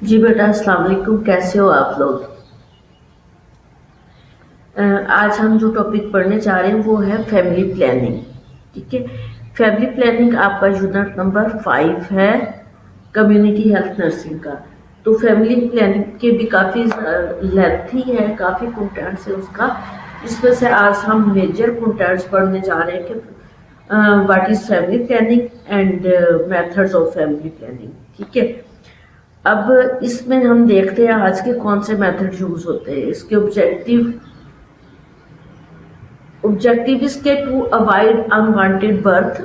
जी बेटा, अस्सलाम वालेकुम। कैसे हो आप लोग? आज हम जो टॉपिक पढ़ने जा रहे हैं वो है फैमिली प्लानिंग। ठीक है, फैमिली प्लानिंग आपका यूनिट नंबर 5 है, कम्युनिटी हेल्थ नर्सिंग का। तो फैमिली प्लानिंग के भी काफ़ी लेंथी है, काफ़ी कंटेंट्स है उसका। इसमें से आज हम मेजर कंटेंट्स पढ़ने जा रहे हैं कि what is family planning and methods of family planning. ठीक है, अब इसमें हम देखते हैं आज के कौन से मेथड यूज होते हैं। इसके ऑब्जेक्टिव इसके to avoid unwanted birth,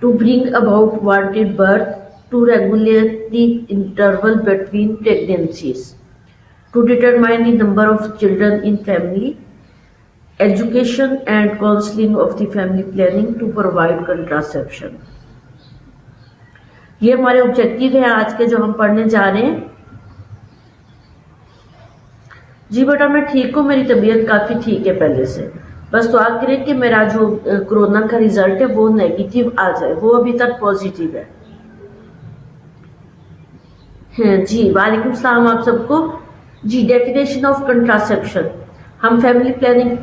to bring about wanted birth, to regulate the interval between pregnancies, to determine the number of children in family, education and counselling of the family planning, to provide contraception. ये हमारे objective है आज के जो हम पढ़ने जा रहे हैं। जी बेटा मैं ठीक हूँ, मेरी तबीयत काफ़ी ठीक है पहले से, बस दुआ करें कि मेरा जो कोरोना का रिजल्ट है वो नेगेटिव आ जाए, वो अभी तक पॉजिटिव है। हाँ जी, वालेकुम सलाम आप सबको। जी डेफिनेशन ऑफ कंट्रासेप्शन, हम फैमिली प्लानिंग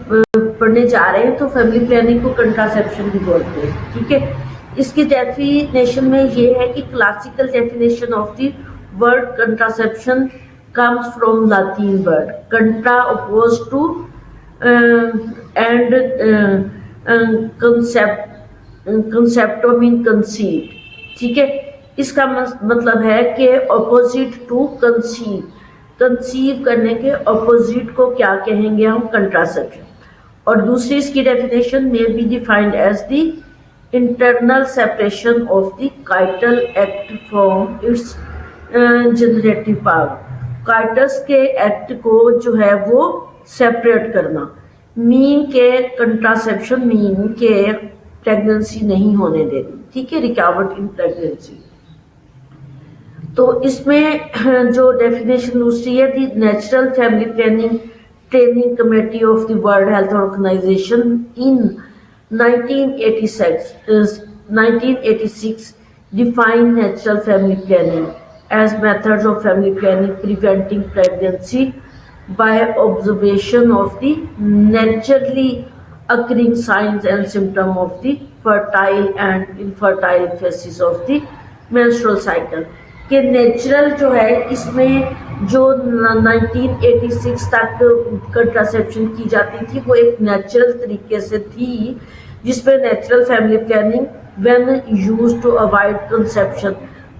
पढ़ने जा रहे हैं तो फैमिली प्लानिंग को कंट्रासेप्शन भी बोलते हैं, ठीक है। इसकी डेफिनेशन में ये है कि classical definition of the word contraception comes from Latin word contra opposed to and concept mean conceive, ठीक है। इसका मतलब है कि ऑपोजिट टू कंसीव, कंसीव करने के ऑपोजिट को क्या कहेंगे हम, कंट्रासेप्शन। और दूसरी इसकी डेफिनेशन में be defined as the internal separation of the coital act from its generative power, coitus के एक्ट को जो है वो सेपरेट करना। मीन के कंट्रासेप्शन मीन के प्रेगनेंसी नहीं होने देनी, ठीक है, रिकॉर्ड इन प्रेगनेंसी। तो इसमें जो डेफिनेशन दूसरी है the natural family planning training committee of the World Health Organization in 1986 define natural family planning as methods of family planning preventing pregnancy by observation of the naturally occurring signs and symptoms of the fertile and infertile phases of the menstrual cycle। कि natural जो है इसमें जो 1986 तक contraception की जाती थी वो एक नेचुरल तरीके से थी, जिसमें natural family planning when used to avoid conception,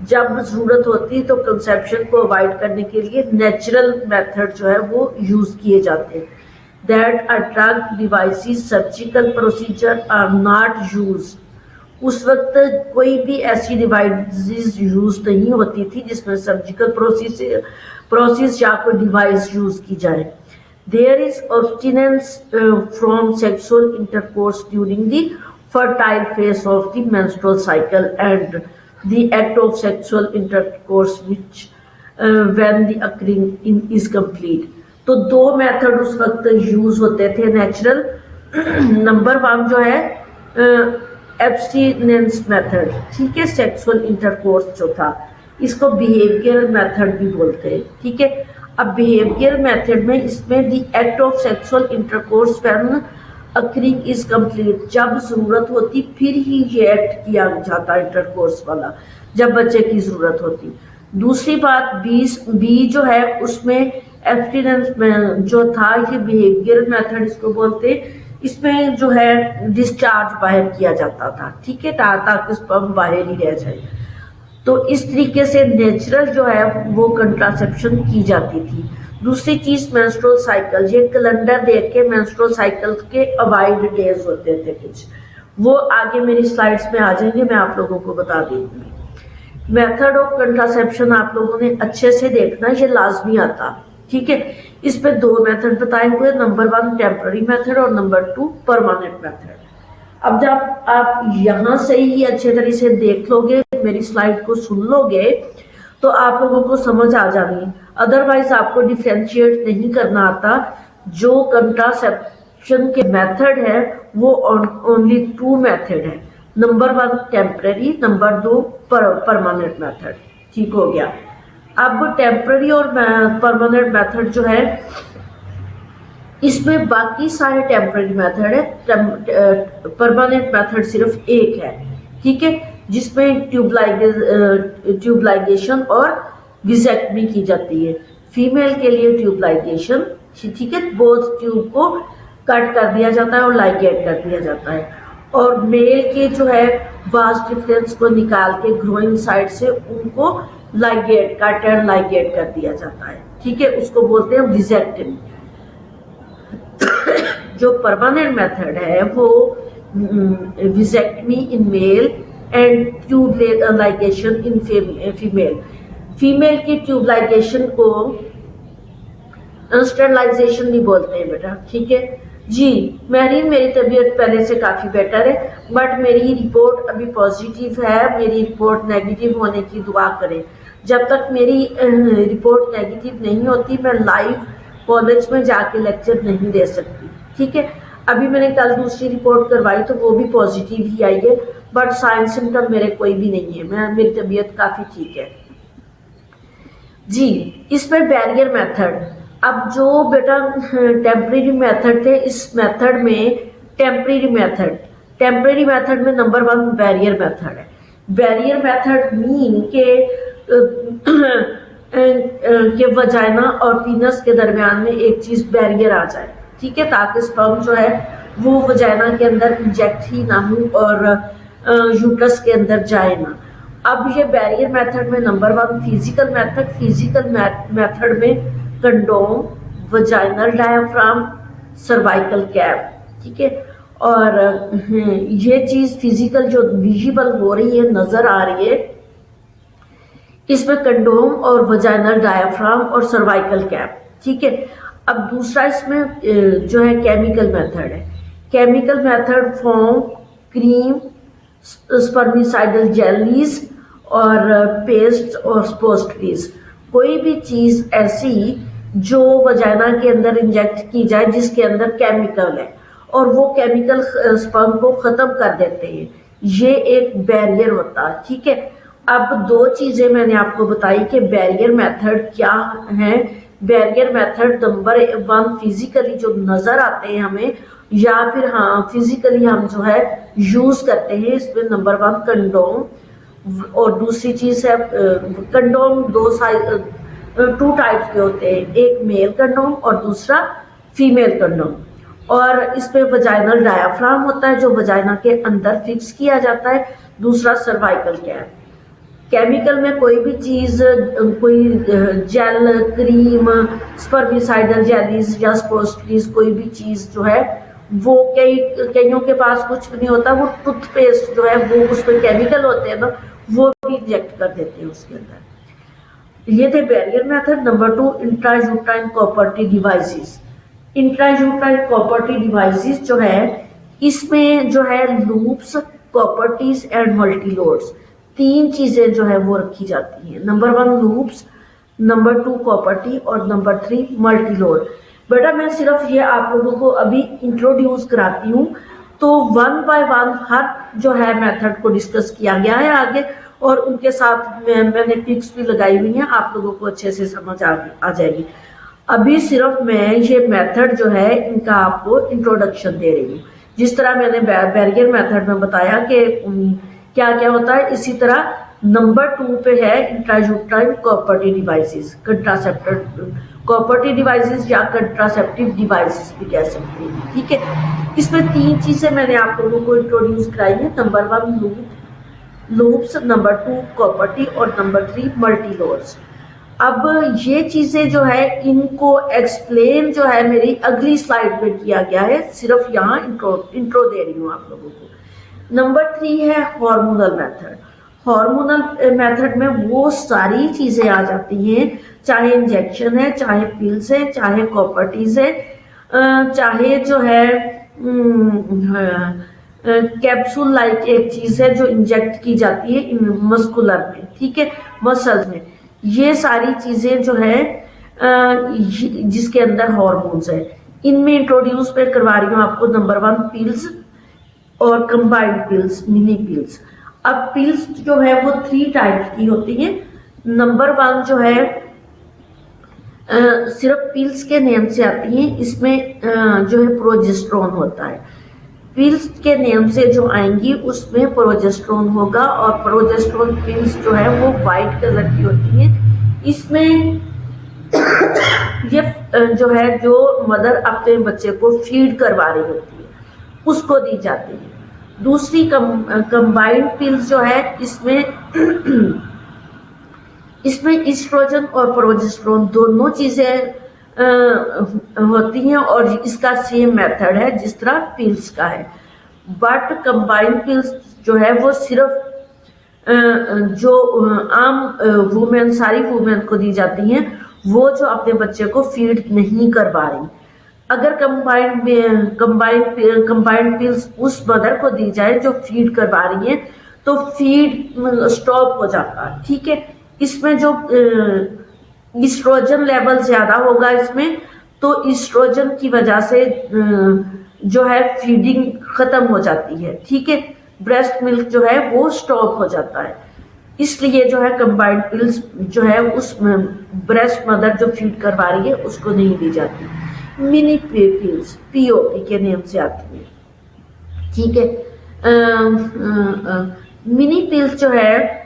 जब जरूरत होती तो कंसेप्शन को अवॉइड करने के लिए नेचुरल मेथड जो है वो यूज किए जाते हैं। That a drug devices surgical procedure are not use, उस वक्त कोई भी ऐसी डिवाइसेस यूज नहीं होती थी जिसमें सर्जिकल प्रोसेस या कोई डिवाइस यूज की जाए। There is abstinence from sexual intercourse during the fertile phase of the menstrual cycle and the act of sexual intercourse which when the occurring in is complete। तो दो method उस वक्त use होते थे natural. Number 1 जो है abstinence method, ठीक है, सेक्सुअल इंटरकोर्स जो था, इसको बिहेवियर मेथड भी बोलते हैं, ठीक है। अब बिहेवियर मेथड में इसमें the act of sexual intercourse when occurring is complete, जब जरूरत होती फिर ही ये एक्ट किया जाता इंटरकोर्स वाला, जब बच्चे की जरूरत होती। दूसरी बात बी जो है उसमें एब्स्टिनेंस में जो था, ये बिहेवियर मेथड इसको बोलते, इसमें जो है डिस्चार्ज बाहर किया जाता था, ठीक है, ताकि स्पर्म बाहर ही रह जाए। तो इस तरीके से नेचुरल जो है वो कंट्रासेप्शन की जाती थी। दूसरी चीज मेंस्ट्रुअल साइकिल, ये कैलेंडर देख के मेंस्ट्रुअल साइकिल के अवॉइड डेज होते थे कुछ, वो आगे मेरी स्लाइड्स में आ जाएंगे, मैं आप लोगों को बता दूंगी। मेथड ऑफ कंट्रासेप्शन आप लोगों ने अच्छे से देखना, ये लाजमी आता, ठीक है। इस पे 2 मेथड बताए हुए, नंबर 1 टेम्पररी मेथड और नंबर 2 परमानेंट मेथड। अब जब आप यहाँ से ही अच्छे तरह से देख लोगे, मेरी स्लाइड को सुन लोगे तो आप लोगों को समझ आ जानी, अदरवाइज आपको डिफ्रेंशिएट नहीं करना आता। जो कंट्रासेप्शन के मेथड है वो ओनली 2 मेथड है, number 1 temporary, number 2 permanent method, ठीक हो गया। अब टेम्पररी और परमानेंट मेथड जो है इसमें बाकी सारे टेम्पररी मेथड है, परमानेंट मेथड सिर्फ एक है, ठीक है, जिसमें ट्यूबलाइगेशन और विजेक्टमी की जाती है। फीमेल के लिए ट्यूबलाइगेशन, ठीक है, बोथ ट्यूब को कट कर दिया जाता है और लाइगेट कर दिया जाता है। और मेल के जो है वास्ट डिफरेंस को निकाल के ग्रोइंग साइड से उनको लाइगेट कार्टेल लाइगेट कर दिया जाता है, ठीक है, उसको बोलते हैं विजेक्टमी। जो परमानेंट मेथड है वो vasectomy in male and tube ligation in female. Female की ट्यूब लाइगेशन को स्टरलाइजेशन भी बोलते हैं बेटा, ठीक है जी। मेरी तबीयत पहले से काफ़ी बेटर है, बट मेरी रिपोर्ट अभी पॉजिटिव है, मेरी रिपोर्ट नेगेटिव होने की दुआ करें। जब तक मेरी रिपोर्ट नेगेटिव नहीं होती मैं लाइव कॉलेज में जाके लेक्चर नहीं दे सकती, ठीक है। अभी मैंने कल दूसरी रिपोर्ट करवाई तो वो भी पॉजिटिव ही आई है, बट साइन सिम्टम मेरे कोई भी नहीं है, मेरी तबीयत काफ़ी ठीक है जी। इसमें बैरियर मेथड, अब जो बेटा टेम्परेरी मेथड थे, इस मेथड में टेम्परेरी मेथड में नंबर 1 बैरियर मेथड है। बैरियर मेथड मीन के वजाइना और पीनस के दरमियान में एक चीज बैरियर आ जाए, ठीक है, ताकि स्पर्म जो है वो वजाइना के अंदर इंजेक्ट ही ना हो और यूट्रस के अंदर जाए ना। अब ये बैरियर मेथड में नंबर 1 फिजिकल मेथड में condom, vaginal diaphragm, cervical cap, ठीक है। और ये चीज फिजिकल जो विजिबल हो रही है, नजर आ रही है, इसमें कंडोम और वजाइनल डायाफ्राम और सर्वाइकल कैप, ठीक है। अब दूसरा इसमें जो है केमिकल मेथड है। Chemical method form, cream, spermicidal jellies और पेस्ट और स्पोस्ट्रीज, कोई भी चीज ऐसी जो वजाइना के अंदर इंजेक्ट की जाए जिसके अंदर केमिकल है और वो केमिकल स्पर्म को खत्म कर देते हैं, ये एक बैरियर होता है, ठीक है। अब 2 चीजें मैंने आपको बताई कि बैरियर मेथड क्या है। बैरियर मेथड नंबर 1 फिजिकली जो नजर आते हैं हमें, या फिर हाँ फिजिकली हम जो है यूज करते हैं, इसमें नंबर 1 कंडोम, और दूसरी चीज है कंडोम 2 टाइप्स के होते हैं, एक मेल कंडोम और दूसरा फीमेल कंडोम। और इसमें वजाइनल डायाफ्राम होता है जो वजाइना के अंदर फिक्स किया जाता है, दूसरा सर्वाइकल कैप। केमिकल में कोई भी चीज, कोई जेल, क्रीम, स्पर्मिसाइडल जेलीज या स्पोस्ट्रीज, कोई भी चीज जो है वो कईयों के पास कुछ भी नहीं होता, वो टूथपेस्ट जो है वो उसमें केमिकल होते हैं ना, वो भी इंजेक्ट कर देते हैं उसके अंदर। ये थे barrier method. Number 2 intrauterine copper T devices. Intrauterine copper T devices जो है, इसमें जो है लूप्स, कॉपर्टीज एंड मल्टीलोड्स, 3 चीजें जो है वो रखी जाती हैं। नंबर 1 लूप्स, नंबर 2 कॉपर्टी और नंबर 3 मल्टीलोड। बेटा मैं सिर्फ ये आप लोगों को अभी इंट्रोड्यूस कराती हूँ, तो 1 बाय 1 हर जो है मेथड को डिस्कस किया गया है आगे, और उनके साथ मैंने पिक्स भी लगाई हुई हैं, आप लोगों को अच्छे से समझ आ जाएगी। अभी सिर्फ मैं ये मेथड जो है इनका आपको इंट्रोडक्शन दे रही हूँ। जिस तरह मैंने बैरियर मेथड में बताया कि क्या क्या होता है, इसी तरह नंबर 2 पे है intrauterine copper T devices, contraceptive copper T devices या कंट्रासेप्टिव डिवाइसेस भी कह सकते हैं, ठीक है। इसमें 3 चीजें मैंने आप लोगों को इंट्रोड्यूस कराई है। नंबर 1 लूप्स, नंबर 2 कॉपर्टी और नंबर 3 मल्टीलोड्स। अब ये चीजें जो है इनको एक्सप्लेन जो है मेरी अगली स्लाइड में किया गया है, सिर्फ यहाँ इंट्रो दे रही हूँ आप लोगों को। नंबर 3 है हार्मोनल मेथड। हार्मोनल मेथड में वो सारी चीजें आ जाती हैं, चाहे इंजेक्शन है, चाहे पिल्स है, चाहे कॉपर्टीज है, चाहे जो है कैप्सूल लाइक एक चीज है जो इंजेक्ट की जाती है मस्कुलर में, ठीक है, मसल्स में। ये सारी चीजें जो है जिसके अंदर हॉर्मोन्स है, इनमें इंट्रोड्यूस मैं करवा रही हूँ आपको। नंबर 1 पिल्स और कंबाइंड पिल्स, मिनी पिल्स। अब पिल्स जो है वो 3 टाइप की होती है। नंबर 1 जो है सिर्फ पिल्स के नेम से आती हैं, इसमें जो है प्रोजेस्टेरोन होता है। पिल्स के नेम से जो आएंगी उसमें प्रोजेस्टेरोन होगा, और प्रोजेस्टेरोन पिल्स जो है वो वाइट कलर की होती है। इसमें ये जो है जो मदर अपने बच्चे को फीड करवा रही होती है उसको दी जाती है। दूसरी कंबाइंड पिल्स जो है, इसमें इसमें ईस्ट्रोजन और प्रोजेस्टेरोन दोनों चीजें होती हैं और इसका सेम मेथड है जिस तरह पिल्स का है। बट कंबाइंड पिल्स जो है वो सिर्फ जो आम वुमेन, सारी वुमेन को दी जाती हैं, वो जो अपने बच्चे को फीड नहीं करवा रही। अगर कंबाइंड पिल्स उस मदर को दी जाए जो फीड करवा रही है तो फीड स्टॉप हो जाता है। ठीक है, इसमें जो ईस्ट्रोजन लेवल ज्यादा होगा इसमें, तो ईस्ट्रोजन की वजह से जो है फीडिंग खत्म हो जाती है। ठीक है, ब्रेस्ट मिल्क जो है वो स्टॉप हो जाता है, इसलिए जो है कंबाइंड पिल्स जो है उस ब्रेस्ट मदर जो फीड करवा रही है उसको नहीं दी जाती। मिनी पिल्स पीओपी के नेम से आती है। ठीक है, मिनी पिल्स जो है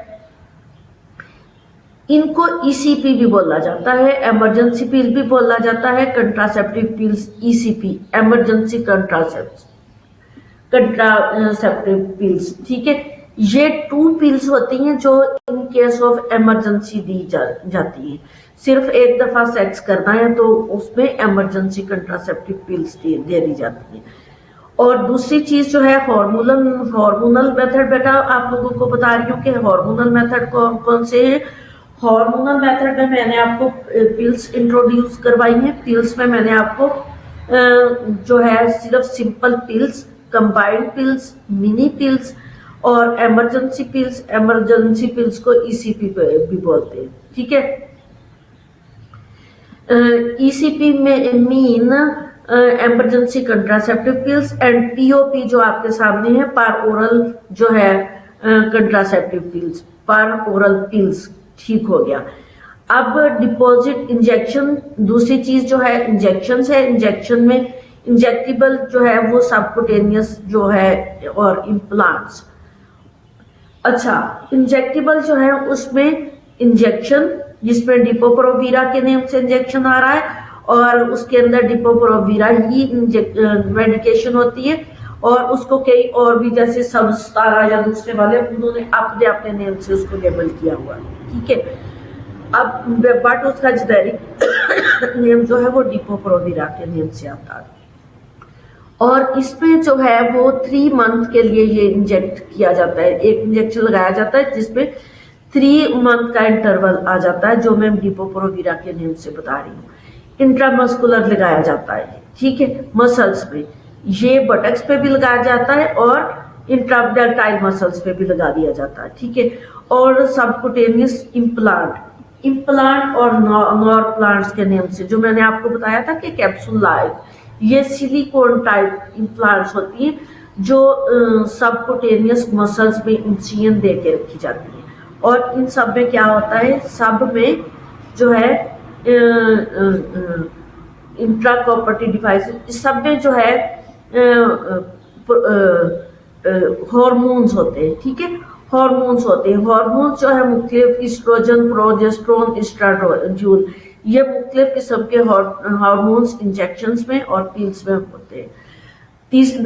इनको ईसीपी भी बोला जाता है, इमरजेंसी पिल भी बोला जाता है, contraceptive pills ECP, emergency contraceptive pills. ठीक है, ये 2 पिल्स होती हैं जो इन केस ऑफ इमरजेंसी दी जाती है। सिर्फ एक दफा सेक्स करना है तो उसमें इमरजेंसी कंट्रासेप्टिव पिल्स दे दी जाती है। और दूसरी चीज जो है हार्मोनल मेथड, बेटा आप लोगों को बता रही हूँ कि हार्मोनल मेथड कौन से हैं। हार्मोनल मेथड में मैंने आपको पिल्स इंट्रोड्यूस करवाई हैं। पिल्स में मैंने आपको जो है सिर्फ simple pills, combined pills, mini pills और इमरजेंसी पिल्स। इमरजेंसी पिल्स को ईसीपी भी बोलते हैं। ठीक है, ईसीपी में mean emergency contraceptive pills, and POP जो आपके सामने है पर ओरल जो है कंट्रासेप्टिव पिल्स, पर ओरल पिल्स। ठीक हो गया। अब डिपॉजिट इंजेक्शन, दूसरी चीज जो है इंजेक्शन है। इंजेक्शन में इंजेक्टिबल जो है वो सबकुटेनियस जो है और इम्प्लांट्स। अच्छा, इंजेक्टिबल जो है उसमें इंजेक्शन जिसमें डिपोप्रोवीरा के नेम से इंजेक्शन आ रहा है और उसके अंदर डिपोप्रोवीरा ही मेडिकेशन होती है और उसको कई और भी जैसे सबस्टारा या दूसरे वाले उन्होंने अपने अपने नेम से उसको लेबल किया हुआ है। ठीक है, अब बट उसका जेनेरिक नेम जो है वो डिपोप्रोवीरा के नेम से आता है और इसमें जो है वो 3 मंथ के लिए ये इंजेक्ट किया जाता है। एक इंजेक्शन लगाया जाता है जिसमें 3 मंथ का इंटरवल आ जाता है, जो मैं डिपोप्रोवीरा के नेम से बता रही हूँ। इंट्रामस्कुलर लगाया जाता है। ठीक है, मसल्स पे, ये बटक्स पे भी लगाया जाता है और इंट्राडेल्टाइल मसल्स पे भी लगा दिया जाता है। ठीक है, और सबकुटेनियस इम्प्लांट और नॉर प्लांट्स के नेम से जो मैंने आपको बताया था कि कैप्सूल लाइक, ये सिलिकॉन टाइप इम्प्लांट्स होती हैं जो सबकुटेनियस मसल्स में इंसिजन दे के रखी जाती है। और इन सब में क्या होता है, सब में जो है इंट्राकॉपर्टी डिवाइस, इस सब में जो है हार्मोन्स होते हैं। ठीक है, हार्मोन्स होते हैं। हार्मोन्स जो है मुख्तलिफ ईस्ट्रोजन, प्रोजेस्टेरोन, एस्ट्राडोजोल, ये मुख्तलिफ किस्म के हार्मोन्स इंजेक्शंस में और पिल्स में होते हैं।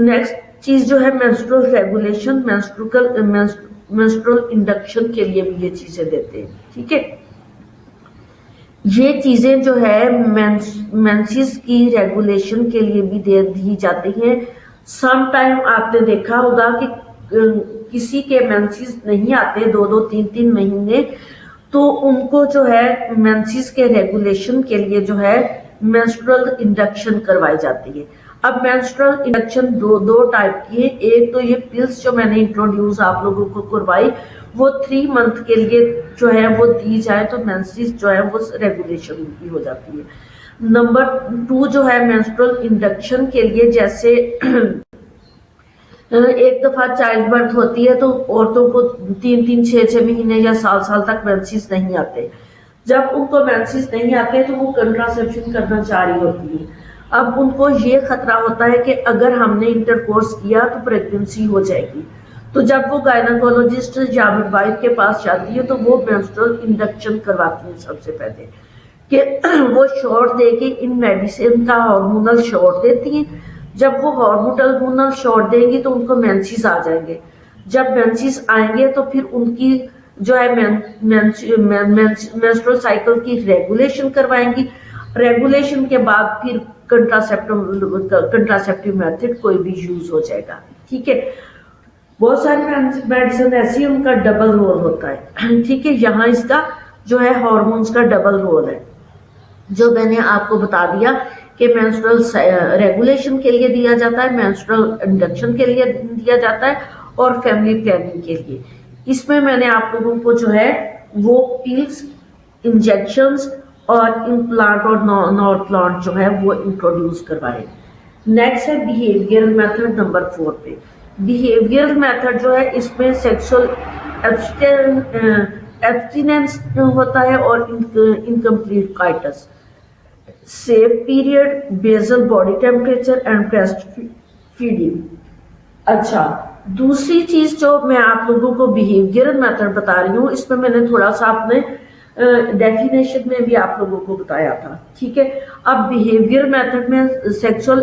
नेक्स्ट चीज जो है मेंस्ट्रुअल रेगुलेशन, मेंस्ट्रुअल इंडक्शन के लिए भी ये चीजें देते हैं। ठीक है, ये चीजें जो है मेंसेस की रेगुलेशन के लिए भी दे दी जाती हैं। सम टाइम आपने देखा होगा कि किसी के मेंसेस नहीं आते 2-2, 3-3 महीने, तो उनको जो है मेंसेस के रेगुलेशन के लिए जो है मेंस्ट्रुअल इंडक्शन करवाई जाती है। अब मेंस्ट्रुअल इंडक्शन दो टाइप की है। एक तो ये पिल्स जो मैंने इंट्रोड्यूस आप लोगों को करवाई वो 3 मंथ के लिए जो है वो दी जाए तो मेंसेस जो है वो रेगुलेशन की हो जाती है। नंबर 2 जो है मेंस्ट्रुअल इंडक्शन के लिए, जैसे एक दफा चाइल्ड बर्थ होती है तो औरतों को 3-3, 6-6 महीने या साल तक मेंसेस नहीं आते। जब उनको मेंसेस नहीं आते तो वो कंट्रासेप्शन करना जारी होती है। अब उनको ये खतरा होता है कि अगर हमने इंटरकोर्स किया तो प्रेगनेंसी हो जाएगी, तो जब वो गायनाकोलॉजिस्ट या मिडवाइफ के पास जाती है तो वो मेंस्ट्रुअल इंडक्शन करवाती है सबसे पहले, कि वो शॉट दे के इन मेडिसिन का हार्मोनल शॉट देती हैं। जब वो हार्मोनल शॉट देंगी तो उनको मेंसेस आ जाएंगे। जब मेंसेस आएंगे तो फिर उनकी जो है मेंस्ट्रुअल साइकिल की रेगुलेशन करवाएंगी। रेगुलेशन के बाद फिर कंट्रासेप्टिव मेथड कोई भी यूज हो जाएगा। ठीक है, बहुत सारी मेडिसिन ऐसी उनका डबल रोल होता है। ठीक है, यहाँ इसका जो है हार्मोन्स का डबल रोल है, जो मैंने आपको बता दिया कि मेंस्ट्रुअल रेगुलेशन के लिए दिया जाता है, मेंस्ट्रुअल इंडक्शन के लिए दिया जाता है और फैमिली प्लानिंग के लिए। इसमें मैंने आप लोगों को जो है वो पिल्स, इंजेक्शंस और इम्प्लांट और नॉन प्लांट जो है वो इंट्रोड्यूस करवाए। नेक्स्ट है बिहेवियरल मेथड नंबर 4 पे। बिहेवियरल मेथड जो है इसमें सेक्सुअल एब्स्टिनेंस होता है और incomplete coitus, safe period, basal body temperature and breast feeding. अच्छा, दूसरी चीज जो मैं आप लोगों को बिहेवियरल मेथड बता रही हूँ, इसमें मैंने थोड़ा सा अपने डेफिनेशन में भी आप लोगों को बताया था। ठीक है, अब बिहेवियर मेथड में सेक्सुअल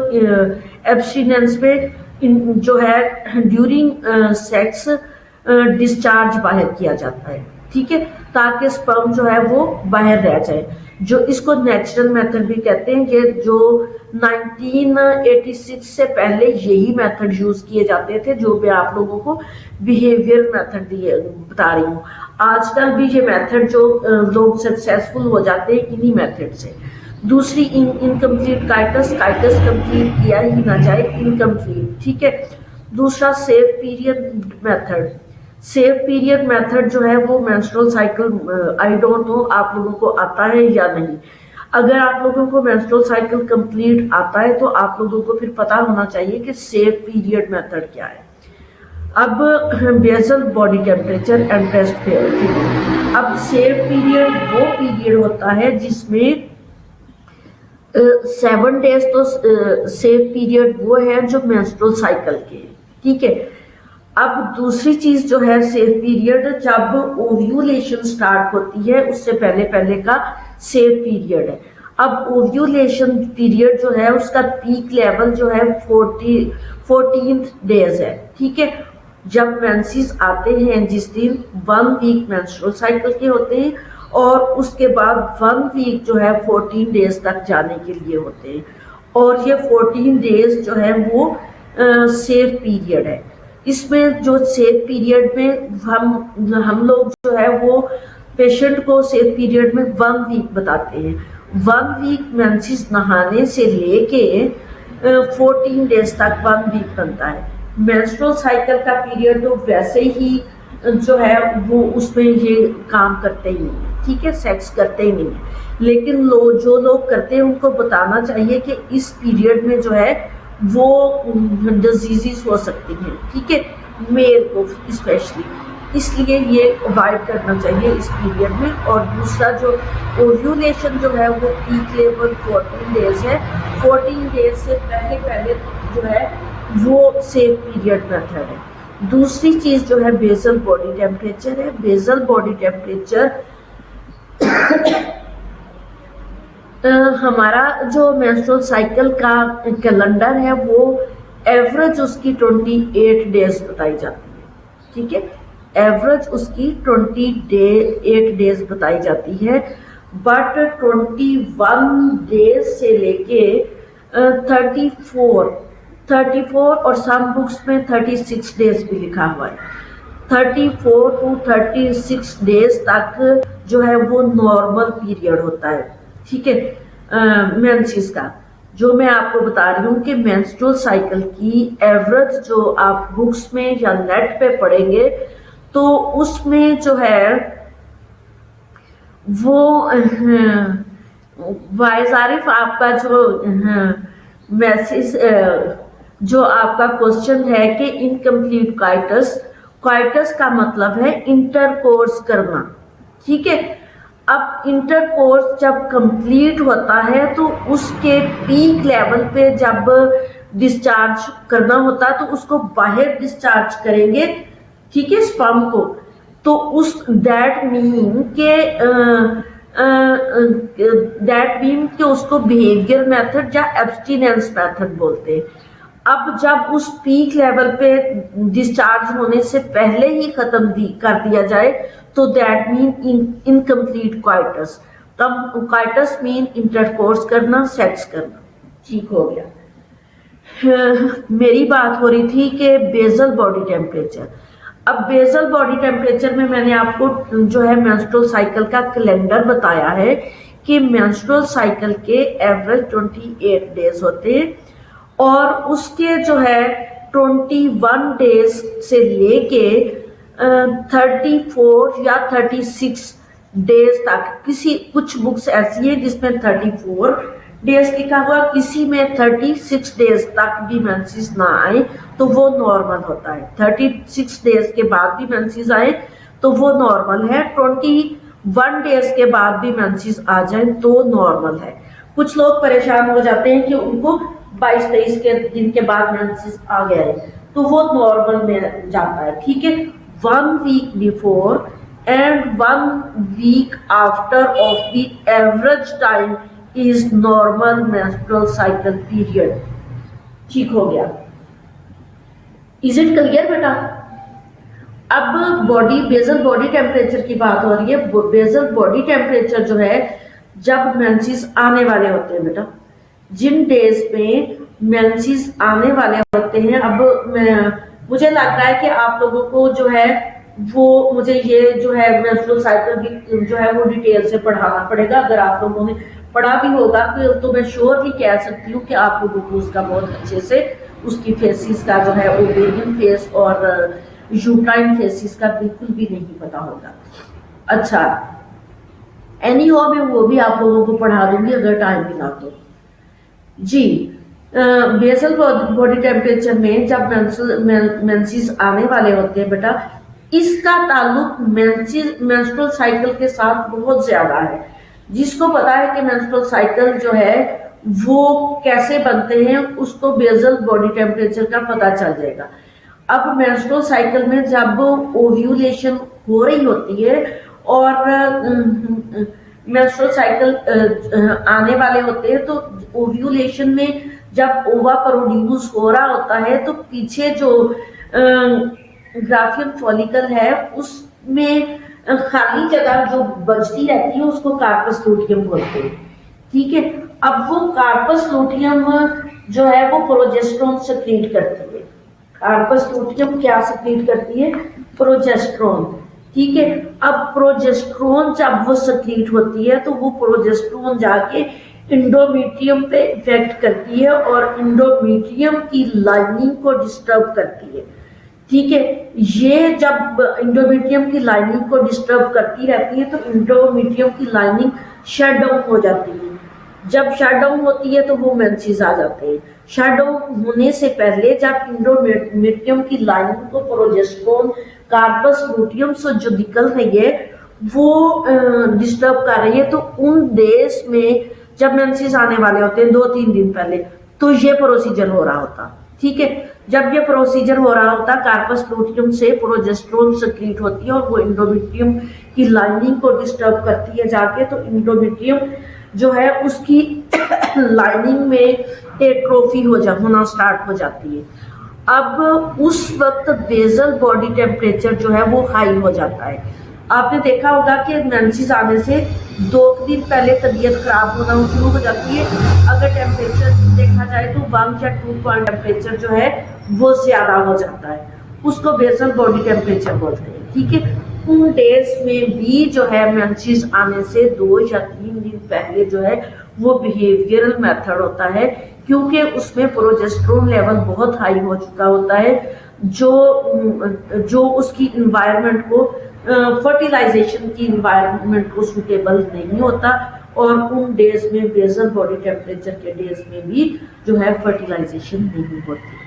एब्स्टिनेंस में जो है ड्यूरिंग सेक्स डिस्चार्ज बाहर किया जाता है। ठीक है, ताकि स्पर्म जो है वो बाहर रह जाए, जो इसको नेचुरल मेथड भी कहते हैं। ये जो 1986 से पहले यही मेथड यूज किए जाते थे, जो मैं आप लोगों को बिहेवियर मेथड बता रही हूँ। आजकल भी ये मेथड जो लोग सक्सेसफुल हो जाते हैं इन्हीं मेथड से। दूसरी इनकम्प्लीट काइटस, काइटस कंप्लीट किया ही ना जाए, इनकम्प्लीट। ठीक है, दूसरा safe period method. Safe period method जो है वो menstrual cycle, I don't know आप लोगों को आता है या नहीं। अगर आप लोगों को मेंस्ट्रुअल साइकिल कंप्लीट आता है तो आप लोगों को फिर पता होना चाहिए कि सेफ पीरियड मेथड क्या है। अब basal body temperature and breast feeding. अब सेफ पीरियड वो पीरियड होता है जिसमें 7 डेज तो सेफ पीरियड वो है जो मेंस्ट्रुअल साइकिल के। ठीक है, अब दूसरी चीज जो है सेफ पीरियड जब ओव्यूलेशन स्टार्ट होती है उससे पहले पहले का सेफ पीरियड है। अब ओव्यूलेशन पीरियड जो है उसका पीक लेवल जो है 14 डेज है। ठीक है, जब मेंसेस आते हैं जिस दिन 1 वीक मेंस्ट्रुअल साइकिल के होते हैं और उसके बाद 1 वीक जो है 14 डेज तक जाने के लिए होते हैं, और ये 14 डेज जो है वो सेफ पीरियड है। इसमें जो सेफ पीरियड में हम लोग जो है वो पेशेंट को सेफ पीरियड में 1 वीक बताते हैं। 1 वीक मेंसेस नहाने से लेके 14 डेज तक 1 वीक बनता है। मेंस्ट्रुअल साइकिल का पीरियड तो वैसे ही जो है वो उसमें ये काम करते ही नहीं है। ठीक है, सेक्स करते ही नहीं है, लेकिन जो लोग करते हैं उनको बताना चाहिए कि इस पीरियड में जो है वो डिजीजेस हो सकती हैं। ठीक है, मेल को स्पेशली, इसलिए ये अवॉइड करना चाहिए इस पीरियड में। और दूसरा जो ओव्यूलेशन जो है वो पीक लेवल 14 डेज है। 14 डेज से पहले पहले जो है वो सेफ पीरियड मेथड है। दूसरी चीज जो है बेसल बॉडी टेम्परेचर है। बेसल बॉडी टेम्परेचर हमारा जो मेंस्ट्रुअल साइकिल का कैलेंडर है वो एवरेज उसकी 28 डेज बताई जाती है। ठीक है, एवरेज उसकी 28 डेज बताई जाती है, बट 21 डेज से लेके 34 और सम बुक्स में 36 डेज भी लिखा हुआ है। 34 to 36 डेज तक जो है वो नॉर्मल पीरियड होता है। ठीक है, मेंसेस का जो मैं आपको बता रही हूँ कि मेंस्ट्रुअल साइकिल की एवरेज जो आप बुक्स में या नेट पे पढ़ेंगे तो उसमें जो है वो वाइजारिफ आपका जो मैसेज जो आपका क्वेश्चन है कि इनकम्प्लीट काइटस का मतलब है इंटरकोर्स करना। ठीक है, अब इंटरकोर्स जब कंप्लीट होता है तो उसके पीक लेवल पे जब डिस्चार्ज करना होता है तो उसको बाहर डिस्चार्ज करेंगे। ठीक है, स्पर्म को, तो उस दैट मीन के उसको बिहेवियर मेथड या एब्स्टिनेंस मेथड बोलते हैं। अब जब उस पीक लेवल पे डिस्चार्ज होने से पहले ही खत्म कर दिया जाए तो दैट मीन इनकम्प्लीट क्वाइटस। तब क्वाइटस मीन इंटरकोर्स करना, सेक्स करना। ठीक हो गया। मेरी बात हो रही थी कि बेसल बॉडी टेम्परेचर। अब बेसल बॉडी टेम्परेचर में मैंने आपको जो है मेंस्ट्रुअल साइकिल का कैलेंडर बताया है कि मेंस्ट्रुअल साइकिल के एवरेज 28 डेज होते हैं और उसके जो है 21 डेज से लेके 34 या 36 डेज तक, किसी कुछ बुक्स ऐसी है जिसमें 34 डेज लिखा हुआ, किसी में 36 डेज तक भी मेंसेस ना आए तो वो नॉर्मल होता है। 36 डेज के बाद भी मेंसेस आए तो वो नॉर्मल है। 21 डेज के बाद भी मेंसेस आ जाए तो नॉर्मल है। कुछ लोग परेशान हो जाते हैं कि उनको 22-23 के दिन के बाद मेंसेस आ गया है तो वो नॉर्मल में जाता है। ठीक है, 1 week before and 1 week after of the average time is normal menstrual cycle period. ठीक हो गया। इज इट क्लियर बेटा? अब बेसल बॉडी टेम्परेचर की बात हो रही है। बेसल बॉडी टेम्परेचर जो है जब मेंसेस आने वाले होते हैं बेटा, जिन डेज में मेंसेस आने वाले होते हैं। अब मुझे लग रहा है कि आप लोगों को जो है वो मुझे ये जो है मेंस्ट्रुअल साइकिल जो है वो डिटेल से पढ़ाना पड़ेगा। अगर आप लोगों ने पढ़ा भी होगा तो मैं श्योरली कह सकती हूँ कि आप लोगों को उसका बहुत अच्छे से उसकी फेसिस का जो है ओवेरियन फेस और यूट्राइन फेसिस का बिल्कुल भी नहीं पता होगा। अच्छा, एनी हो मैं वो भी आप लोगों को पढ़ा दूंगी अगर टाइम मिला तो। जी, बेसल बॉडी टेम्परेचर में जब मेंसेस आने वाले होते हैं बेटा, इसका ताल्लुक मेंस्ट्रुअल साइकिल के साथ बहुत ज्यादा है। जिसको पता है कि मेंस्ट्रुअल साइकिल जो है वो कैसे बनते हैं उसको बेसल बॉडी टेम्परेचर का पता चल जाएगा। अब मेंस्ट्रुअल साइकिल में जब ओव्यूलेशन हो रही होती है और मेंस्ट्रुअल साइकिल आने वाले होते हैं तो ओव्यूलेशन में जब ओवा प्रोड्यूस हो रहा होता है तो पीछे जो ग्राफियन फॉलिकल है उसमें खाली जगह जो बचती रहती है उसको कार्पस लूटियम बोलते हैं। ठीक है, अब वो कार्पस लूटियम जो है वो प्रोजेस्टेरोन सेक्रीट करती है। कार्पस लूटियम क्या सेक्रीट करती है? प्रोजेस्टेरोन। ठीक है, अब प्रोजेस्टेरोन जब वो सेक्रीट होती है तो वो प्रोजेस्टेरोन जाके इंडोमेट्रियम पे इफेक्ट करती है और इंडोमेट्रियम की लाइनिंग को डिस्टर्ब करती है। ठीक है, ये जब इंडोमेट्रियम की लाइनिंग को डिस्टर्ब करती रहती है तो इंडोमेट्रियम की लाइनिंग शट डाउन हो जाती है। जब शट डाउन होती है तो वो मेंसेस आ जाते हैं। शट डाउन होने से पहले जब इंडोमेट्रियम की लाइनिंग को प्रोजेस्टेरोन कार्पस लूटियम से जो निकल रही है वो डिस्टर्ब कर रही है तो उन डेज में जब मेंसेस आने वाले होते हैं 2-3 दिन पहले तो ये प्रोसीजर हो रहा होता। ठीक है, जब ये प्रोसीजर हो रहा होता कार्पस लूटियम से प्रोजेस्टेरोन सेक्रीट होती है और वो इंडोमेट्रियम की लाइनिंग को डिस्टर्ब करती है जाके, तो इंडोमेट्रियम जो है उसकी लाइनिंग में एट्रोफी होना स्टार्ट हो जाती है। अब उस वक्त बेसल बॉडी टेम्परेचर जो है वो हाई हो जाता है। आपने देखा होगा कि मेंसेस आने से 2 दिन पहले तबीयत खराब होना शुरू हो जाती है। अगर टेम्परेचर देखा जाए तो 1 या 2 पॉइंट टेम्परेचर जो है वो ज्यादा हो जाता है, उसको बेसल बॉडी टेम्परेचर बोलते हैं। ठीक है, उन डेज में भी जो है मेंसेस आने से 2 या 3 दिन पहले जो है वो बिहेवियरल मेथड होता है क्योंकि उसमें प्रोजेस्टेरोन लेवल बहुत हाई हो चुका होता है जो उसकी इन्वायरमेंट को फर्टिलाइजेशन की इन्वायरमेंट को सुटेबल नहीं होता और उन डेज में बेसल बॉडी टेम्परेचर के डेज में भी जो है फर्टिलाइजेशन नहीं होती।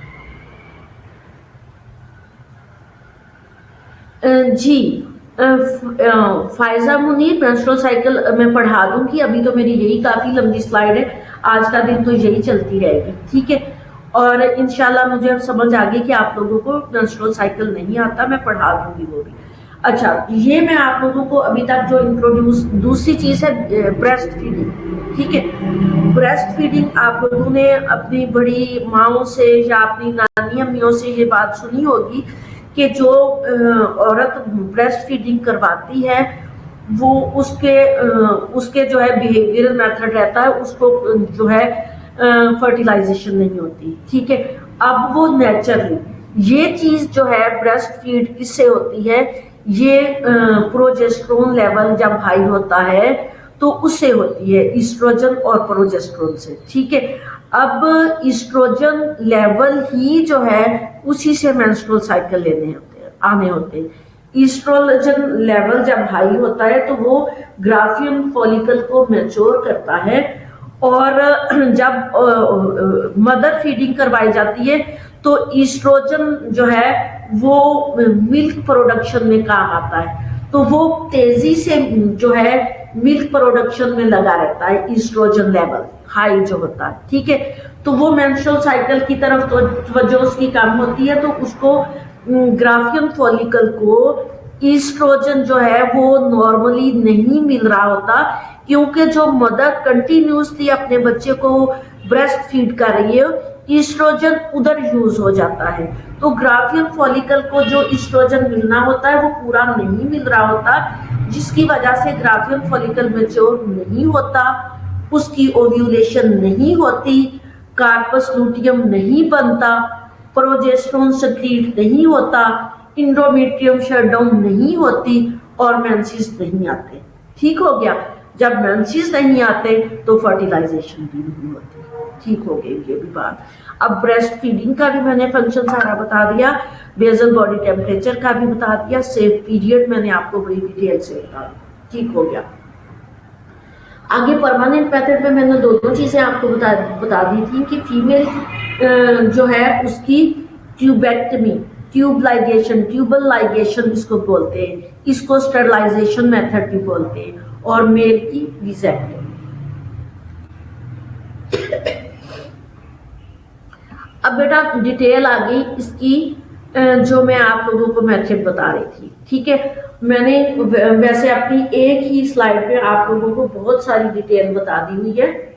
जी, फायजा मुनीर मेंस्ट्रुअल साइकिल मैं पढ़ा दूंगी। अभी तो मेरी यही काफी लंबी स्लाइड है, आज का दिन तो यही चलती रहेगी। ठीक है, और इंशाल्लाह मुझे अब समझ आ गई कि आप लोगों को मेंस्ट्रुअल साइकिल नहीं आता, मैं पढ़ा दूंगी वो भी। अच्छा, ये मैं आप लोगों को अभी तक जो इंट्रोड्यूस, दूसरी चीज है ब्रेस्ट फीडिंग। ठीक है, ब्रेस्ट फीडिंग आप लोगों ने अपनी बड़ी माओ से या अपनी नानी अम्मियों से ये बात सुनी होगी कि जो औरत ब्रेस्ट फीडिंग करवाती है वो उसके जो है बिहेवियरल मेथड रहता है, उसको जो है फर्टिलाइजेशन नहीं होती। ठीक है, अब वो नेचुरली ये चीज जो है ब्रेस्ट फीड किससे होती है, ये प्रोजेस्टेरोन लेवल जब हाई होता है तो उससे होती है, ईस्ट्रोजन और प्रोजेस्टेरोन से। ठीक है, अब ईस्ट्रोजन लेवल ही जो है उसी से मेंस्ट्रुअल साइकिल आने होते हैं। ईस्ट्रोजन लेवल जब हाई होता है तो वो ग्राफियन फॉलिकल को मैच्योर करता है, और जब मदर फीडिंग करवाई जाती है तो ईस्ट्रोजन जो है वो मिल्क प्रोडक्शन में काम आता है, तो वो तेजी से जो है मिल्क प्रोडक्शन में लगा रहता है ईस्ट्रोजन लेवल हाई जो होता है। ठीक है, तो वो मेंस्ट्रुअल साइकिल की तरफ तवज्जो उसकी कम होती है, तो उसको ग्राफियन फॉलिकल को ईस्ट्रोजन जो है वो नॉर्मली नहीं मिल रहा होता, क्योंकि जो मदर कंटिन्यूसली अपने बच्चे को ब्रेस्ट फीड कर रही है ईस्ट्रोजन उधर यूज हो जाता है, तो ग्राफियन फॉलिकल को जो ईस्ट्रोजन मिलना होता है वो पूरा नहीं मिल रहा होता, जिसकी वजह से ग्राफियन फॉलिकल मैच्योर नहीं होता, उसकी ओव्यूलेशन नहीं होती, कार्पस लूटियम नहीं बनता, प्रोजेस्टेरोन सक्रीट नहीं होता, इंडोमेट्रियम शटडाउन नहीं होती और मेंसेस नहीं आते। ठीक हो गया, जब मेंसेस नहीं आते तो फर्टिलाइजेशन भी नहीं होती। ठीक हो गई ये भी बात। अब ब्रेस्ट फीडिंग का भी मैंने फंक्शन सारा बता दिया, बेसल बॉडी टेम्परेचर का भी बता दिया, सेफ पीरियड मैंने आपको बड़ी डिटेल से बता दी। ठीक हो गया। आगे परमानेंट मेथड में मैंने दोनों चीजें आपको बता दी थी कि फीमेल जो है उसकी tubectomy, tube ligation, tubal ligation इसको बोलते हैं, इसको स्टरलाइजेशन मेथड भी बोलते हैं, और मेल की विजेक्टमी। अब बेटा डिटेल आ गई इसकी, जो मैं आप लोगों को मेथड बता रही थी। ठीक है, मैंने वैसे अपनी एक ही स्लाइड पे आप लोगों को बहुत सारी डिटेल बता दी हुई है,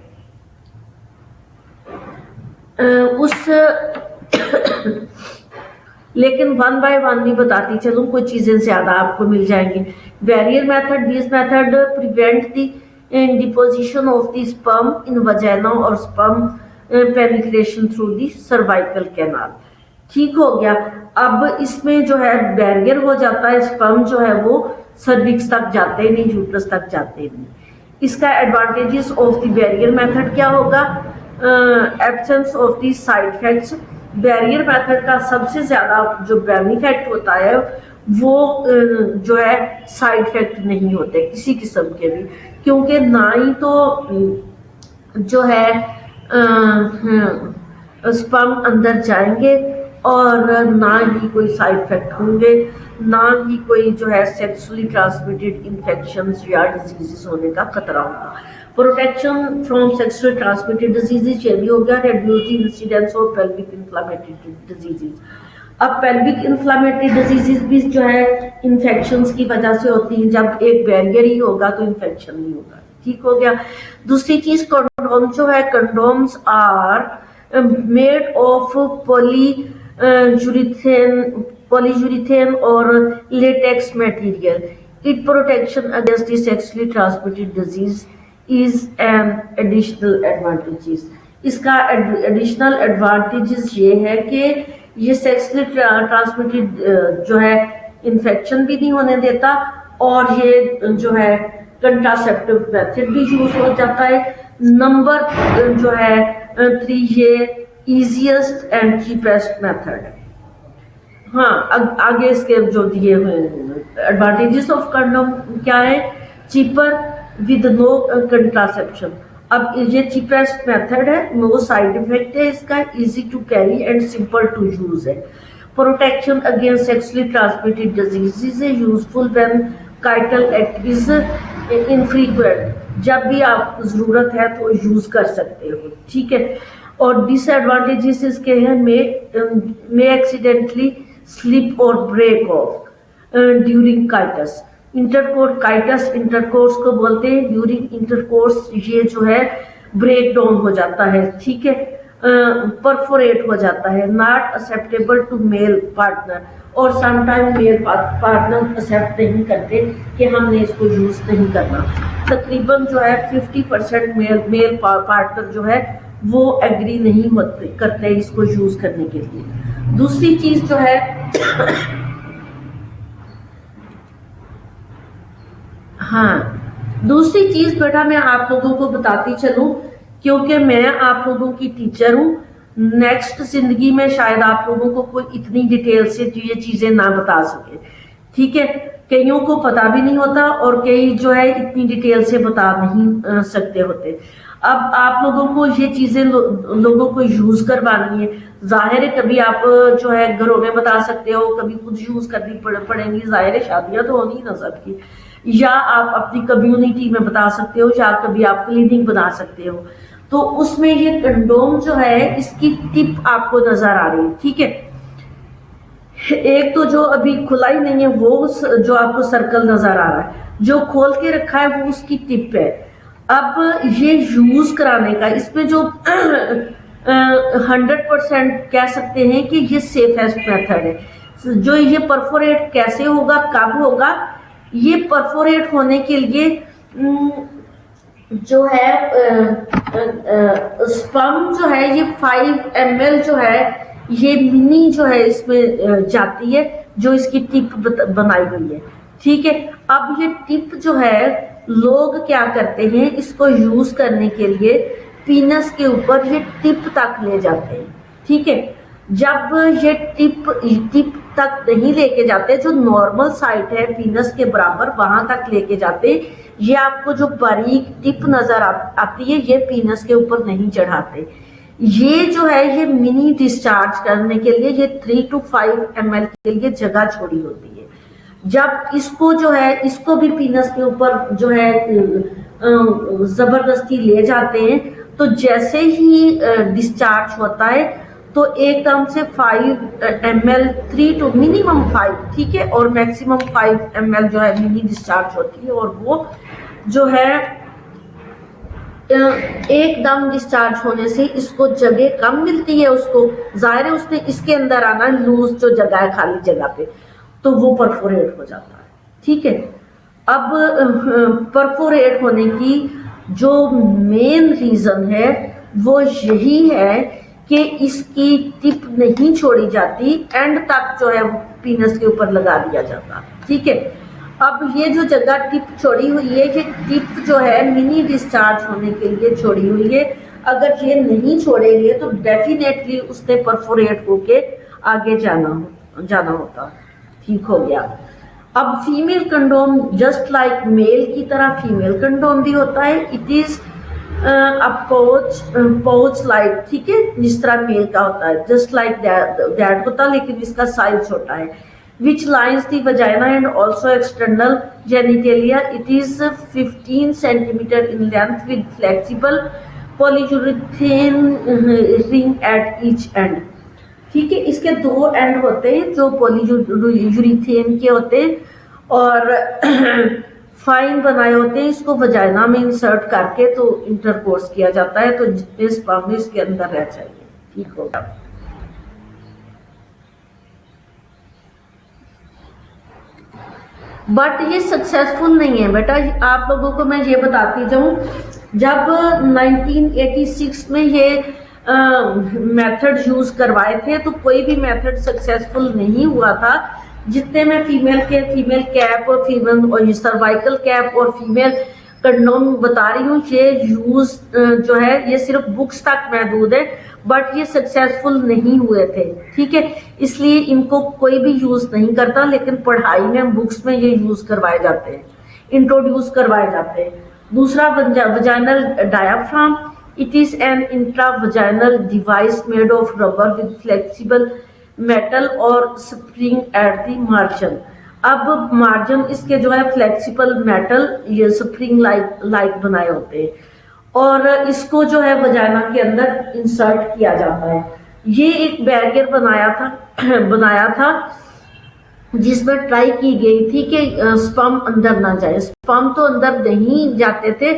लेकिन वन बाय वन भी बताती चलूं, कुछ चीजें ज्यादा आपको मिल जाएंगी। Barrier method, this method prevent the deposition of the sperm in vagina और sperm penetration through the cervical canal. ठीक हो गया। अब इसमें जो है बैरियर हो जाता है, स्पर्म जो है वो सर्विक्स तक जाते नहीं, यूट्रस तक जाते नहीं। इसका advantages of the barrier method क्या होगा, absence of the side effects. Barrier method का सबसे ज्यादा जो बेनिफिट होता है वो जो है साइड इफेक्ट नहीं होते किसी किस्म के भी, क्योंकि ना ही तो जो है स्पर्म अंदर जाएंगे और ना ही कोई साइड इफेक्ट होंगे, ना ही कोई जो है सेक्सुअली ट्रांसमिटेड इन्फेक्शंस या डिजीजेस होने का खतरा होगा। Protection from sexually transmitted diseases ये भी हो गया, reduce the incidence of pelvic inflammatory diseases. अब पेल्विक इन्फ्लेमेटरी डिजीजेज भी जो है इन्फेक्शंस की वजह से होती हैं, जब एक बैरियर ही होगा तो इन्फेक्शन नहीं होगा। ठीक हो गया। दूसरी चीज, कंडोम जो है, condoms are made of polyurethane और latex material. It protection against the sexually transmitted disease is an additional advantages. इसका एडिशनल एडवांटेजेस ये है कि ये सेक्सुअली ट्रांसमिटेड जो है इन्फेक्शन भी नहीं होने देता, और ये जो है कंट्रासेप्टिव मेथड भी यूज हो जाता है। नंबर जो है 3, ये इजीएस्ट एंड चीपेस्ट मेथड है। हाँ, आगे इसके जो दिए हुए एडवांटेजेस ऑफ कंडोम क्या है, चीपर विद नो कंट्रासेप्शन। अब ये चीपेस्ट मेथड है, नो साइड इफेक्ट है इसका, easy to carry and simple to use है। Protection against sexually transmitted diseases है, useful when coital act is infrequent, जब भी आप जरूरत है तो यूज कर सकते हो। ठीक है। और डिसएडवांटेजेस इसके हैं, मे एक्सीडेंटली स्लिप और ब्रेक ऑफ, ड्यूरिंग काइटस। काइटस इंटरकोर्स को बोलते हैं। ड्यूरिंग इंटरकोर्स ये जो है ब्रेक डाउन हो जाता है, ठीक है, परफोरेट हो जाता है। Not acceptable to male partner, और समटाइम मेल पार्टनर एक्सेप्ट नहीं करते कि हमने इसको यूज नहीं करना। तकरीबन जो है 50% मेल पार्टनर जो है वो एग्री नहीं करते इसको यूज करने के लिए। दूसरी चीज जो है हाँ, दूसरी चीज बेटा मैं आप लोगों को बताती चलूं, क्योंकि मैं आप लोगों की टीचर हूं। नेक्स्ट जिंदगी में शायद आप लोगों को कोई इतनी डिटेल से ये चीजें ना बता सके, ठीक है। कईयों को पता भी नहीं होता और कई जो है इतनी डिटेल से बता नहीं सकते होते। अब आप लोगों को ये चीजें लोगों को यूज करवानी है। जाहिर है कभी आप जो है घरों में बता सकते हो, कभी खुद यूज करनी पड़ेंगी। जाहिर है शादियां तो होनी ना सबकी, या आप अपनी कम्युनिटी में बता सकते हो, या कभी आप क्लिनिक बना सकते हो। तो उसमें ये कंडोम जो है इसकी टिप आपको नजर आ रही है, ठीक है। एक तो जो अभी खुला ही नहीं है वो जो आपको सर्कल नजर आ रहा है, जो खोल के रखा है वो उसकी टिप है। अब ये यूज कराने का इसमें जो 100% कह सकते हैं कि ये सेफेस्ट मेथड है। जो ये परफोरेट कैसे होगा, कब होगा, ये परफोरेट होने के लिए जो है स्पर्म जो है ये 5 ml जो है ये मिनी जो है इसमें जाती है, जो इसकी टिप बनाई हुई है, ठीक है। अब ये टिप जो है लोग क्या करते हैं, इसको यूज करने के लिए पीनस के ऊपर ये टिप तक ले जाते हैं, ठीक है। जब ये टिप तक नहीं लेके जाते, जो नॉर्मल साइट है पीनस के बराबर वहां तक लेके जाते, ये आपको जो बारीक टिप नजर आती है ये पीनस के ऊपर नहीं चढ़ाते। ये जो है ये मिनी डिस्चार्ज करने के लिए ये 3 to 5 ml के लिए जगह छोड़ी होती है। जब इसको जो है इसको भी पीनस के ऊपर जो है जबरदस्ती ले जाते हैं, तो जैसे ही डिस्चार्ज होता है तो एकदम से 5 ml 3 to मिनिमम 5, ठीक है, और मैक्सिमम 5 ml जो है मिनी डिस्चार्ज होती है। और वो जो है एकदम डिस्चार्ज होने से इसको जगह कम मिलती है, उसको जाहिर है उसने इसके अंदर आना लूज जो जगह है खाली जगह पे, तो वो परफोरेट हो जाता है, ठीक है। अब परफोरेट होने की जो मेन रीजन है वो यही है कि इसकी टिप नहीं छोड़ी जाती, एंड तक जो है वो पीनस के ऊपर लगा दिया जाता, ठीक है। अब ये जो जगह टिप छोड़ी हुई है, ये टिप जो है मिनी डिस्चार्ज होने के लिए छोड़ी हुई है। अगर ये नहीं छोड़ेंगे तो डेफिनेटली उसने परफोरेट होके आगे जाना होता, ठीक हो गया। अब female condom just like male की तरह फीमेल कंडोम भी होता है। इट इज पाउच लाइक, ठीक है, जिस तरह मेल का होता है, जस्ट लाइक दैट होता है, लेकिन इसका साइज छोटा है। which lines the vagina and also external genitalia. It is 15 centimeter in length with flexible polyurethane ring at each end. ठीक है, इसके 2 एंड होते हैं जो पॉलीयूरीथेन के होते हैं और फाइन बनाए होते हैं। इसको वजाइना में इंसर्ट करके तो इंटरकोर्स किया जाता है, तो जितने स्पर्म इसके अंदर रह चाहिए, ठीक होगा। बट ये सक्सेसफुल नहीं है बेटा। आप लोगों को मैं ये बताती जाऊं, जब 1986 में ये मेथड यूज करवाए थे तो कोई भी मेथड सक्सेसफुल नहीं हुआ था। जितने में फीमेल कैप और फीमेल सर्वाइकल कैप और फीमेल कंडोम बता रही हूँ, ये यूज जो है ये सिर्फ बुक्स तक महदूद है, बट ये सक्सेसफुल नहीं हुए थे, ठीक है। इसलिए इनको कोई भी यूज नहीं करता, लेकिन पढ़ाई में बुक्स में ये यूज करवाए जाते हैं, इंट्रोड्यूस करवाए जाते हैं। दूसरा vaginal diaphragm, it is an intravaginal device made of rubber with flexible metal और स्प्रिंग एट द मार्जिन। अब मार्जिन इसके जो है फ्लेक्सिबल मेटल ये स्प्रिंग लाइक बनाए होते हैं और इसको जो है वजाइना के अंदर इंसर्ट किया जाता है। ये एक बैरियर बनाया था जिसमें ट्राई की गई थी कि स्पर्म अंदर ना जाए। स्पर्म तो अंदर नहीं जाते थे,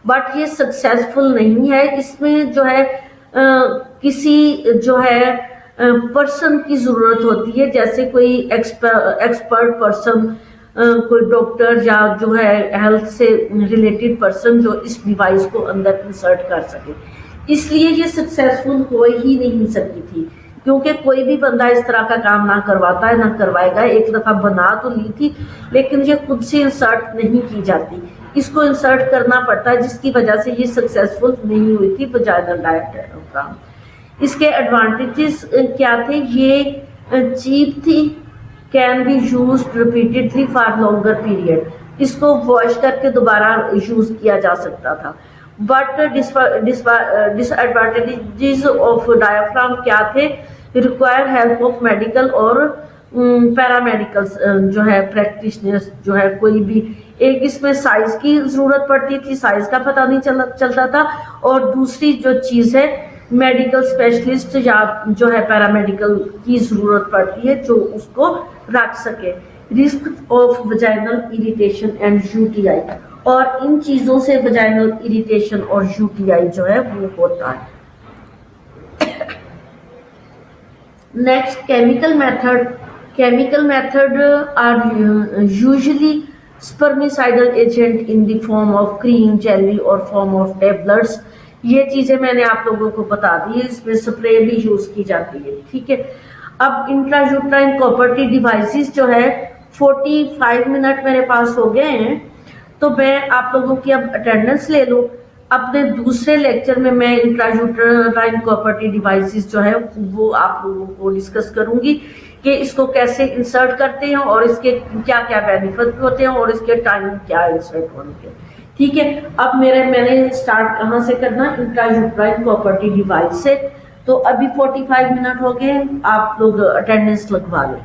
बट ये सक्सेसफुल नहीं है। इसमें जो है किसी जो है पर्सन की जरूरत होती है, जैसे कोई एक्सपर्ट पर्सन, कोई डॉक्टर या जो है हेल्थ से रिलेटेड पर्सन जो इस डिवाइस को अंदर इंसर्ट कर सके। इसलिए ये सक्सेसफुल हो ही नहीं सकी थी, क्योंकि कोई भी बंदा इस तरह का काम ना करवाता है ना करवाएगा। एक दफा बना तो ली थी, लेकिन ये खुद से इंसर्ट नहीं की जाती, इसको इंसर्ट करना पड़ता है, जिसकी वजह से ये सक्सेसफुल नहीं हुई थी वजाइनल डायफ्राम। इसके एडवांटेजेस क्या थे? ये चीप थी, can be used repeatedly for longer period, इसको वॉश करके दोबारा यूज किया जा सकता था। बट डिसएडवांटेजेस ऑफ डायफ्राम क्या थे? रिक्वायर हेल्प ऑफ मेडिकल और पैरामेडिकल जो है प्रैक्टिशनर्स जो है, कोई भी एक इसमें साइज की जरूरत पड़ती थी, साइज का पता नहीं चलता था, और दूसरी जो चीज है मेडिकल स्पेशलिस्ट या जो है पैरामेडिकल की जरूरत पड़ती है जो उसको रख सके। Risk of vaginal irritation and UTI, और इन चीजों से वजाइनल इरिटेशन और यूटीआई जो है वो होता है। Next, chemical method are usually spermicidal agent in the form of cream, jelly और फॉर्म ऑफ टेबलेट्स। ये चीजें मैंने आप लोगों को बता दी है, इसमें स्प्रे भी यूज की जाती है, ठीक है। अब इंट्रायूट्राइन कॉपर्टी डिवाइसेस जो है 45 मिनट मेरे पास हो गए हैं, तो मैं आप लोगों की अब अटेंडेंस ले लूँ। अपने दूसरे लेक्चर में मैं इंट्रायूट्राइन कॉपर्टी डिवाइसेस जो है वो आप लोगों को डिस्कस करूंगी कि इसको कैसे इंसर्ट करते हैं और इसके क्या क्या बेनिफिट होते हैं और इसके टाइम क्या इंसर्ट होने के, ठीक है। अब मैंने स्टार्ट कहाँ से करना? इंट्रायूट्राइन कॉपर्टी डिवाइस से। तो अभी 45 मिनट हो गए, आप लोग अटेंडेंस लगवा लें।